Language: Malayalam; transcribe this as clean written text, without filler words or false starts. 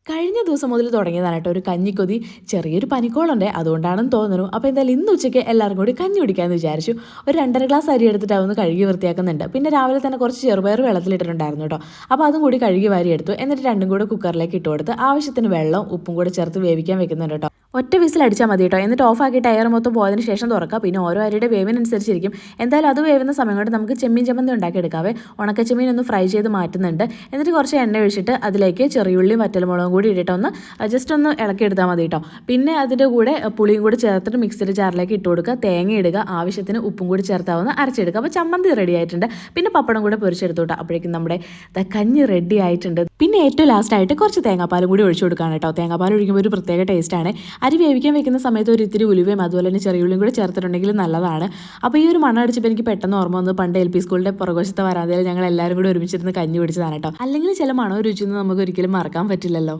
കഴിഞ്ഞ ദിവസം മുതൽ തുടങ്ങിയതാണ് കേട്ടോ ഒരു കഞ്ഞിക്കൊതി. ചെറിയൊരു പനിക്കോളുണ്ട്, അതുകൊണ്ടാണെന്ന് തോന്നുന്നു. അപ്പോൾ എന്തായാലും ഇന്ന് ഉച്ചയ്ക്ക് എല്ലാവരും കൂടി കഞ്ഞി കുടിക്കാമെന്ന് വിചാരിച്ചു. ഒരു 2.5 ഗ്ലാസ് അരി എടുത്തിട്ട് അതൊന്ന് കഴുകി വൃത്തിയാക്കുന്നുണ്ട്. പിന്നെ രാവിലെ തന്നെ കുറച്ച് ചെറുപയർ വെള്ളത്തിലിട്ടിട്ടുണ്ടായിരുന്നു കേട്ടോ. അപ്പോൾ അതും കൂടി കഴുകി വാരി എടുത്തു. എന്നിട്ട് രണ്ടും കൂടെ കുക്കറിലേക്ക് ഇട്ട് കൊടുത്ത് ആവശ്യത്തിന് വെള്ളവും ഉപ്പും കൂടെ ചേർത്ത് വേവിക്കാൻ വെക്കുന്നുണ്ട് കേട്ടോ. ഒറ്റ വിസിൽ അടിച്ചാൽ മതി കേട്ടോ. എന്നിട്ട് ഓഫാക്കി ടയർ മൊത്തം പോയതിന് ശേഷം തുറക്കുക. പിന്നെ ഓരോ അരിയുടെ വേവിനനുസരിച്ചിരിക്കും. എന്തായാലും അത് വേവുന്ന സമയം കൊണ്ട് നമുക്ക് ചെമ്മീൻ ചമ്മന്തി ഉണ്ടാക്കി എടുക്കാവേ. ഉണക്കച്ചെമ്മീൻ ഒന്ന് ഫ്രൈ ചെയ്ത് മാറ്റുന്നുണ്ട്. എന്നിട്ട് കുറച്ച് എണ്ണ ഒഴിച്ചിട്ട് അതിലേക്ക് ചെറിയുള്ളിയും വറ്റൽമുളകും കൂടി ഇട്ടിട്ടൊന്ന് ജസ്റ്റ് ഒന്ന് ഇളക്കിയെടുത്താൽ മതി കേട്ടോ. പിന്നെ അതിൻ്റെ കൂടെ പുളിയും കൂടി ചേർത്തിട്ട് മിക്സിയുടെ ജാറിലേക്ക് ഇട്ട് കൊടുക്കുക. തേങ്ങ ഇടുക, ആവശ്യത്തിന് ഉപ്പും കൂടി ചേർത്താവുന്ന അരച്ചെടുക്കുക. അപ്പോൾ ചമ്മന്തി റെഡി ആയിട്ടുണ്ട്. പിന്നെ പപ്പടം കൂടെ പൊരിച്ചെടുത്തു കേട്ടോ. അപ്പോഴേക്കും നമ്മുടെ കഞ്ഞി റെഡി ആയിട്ടുണ്ട്. പിന്നെ ഏറ്റവും ലാസ്റ്റായിട്ട് കുറച്ച് തേങ്ങാപ്പാലും കൂടി ഒഴിച്ചു കൊടുക്കുകയാണ് കേട്ടോ. തേങ്ങാപ്പാൽ ഒഴിക്കുമ്പോൾ ഒരു പ്രത്യേക ടേസ്റ്റാണ്. അരി വേവിക്കാൻ വെക്കുന്ന സമയത്ത് ഒരു ഇത്തിരി ഉലുവയും അതുപോലെ തന്നെ ചെറിയുള്ളിയും കൂടി ചേർത്തിട്ടുണ്ടെങ്കിൽ നല്ലതാണ്. അപ്പോൾ ഈ ഒരു മണം അടിച്ചപ്പോൾ എനിക്ക് പെട്ടെന്ന് ഓർമ്മ വന്നത് പണ്ട് LP സ്കൂളിൻ്റെ പുറകുവശത്തെ വരാന്തയിൽ ഞങ്ങൾ എല്ലാവരും കൂടി ഒരുമിച്ചിരുന്ന് കഞ്ഞി പിടിച്ചതാണ് കേട്ടോ. അല്ലെങ്കിൽ ചില മണവും രുചിയൊന്നും നമുക്ക് ഒരിക്കലും മറക്കാൻ പറ്റില്ലല്ലോ.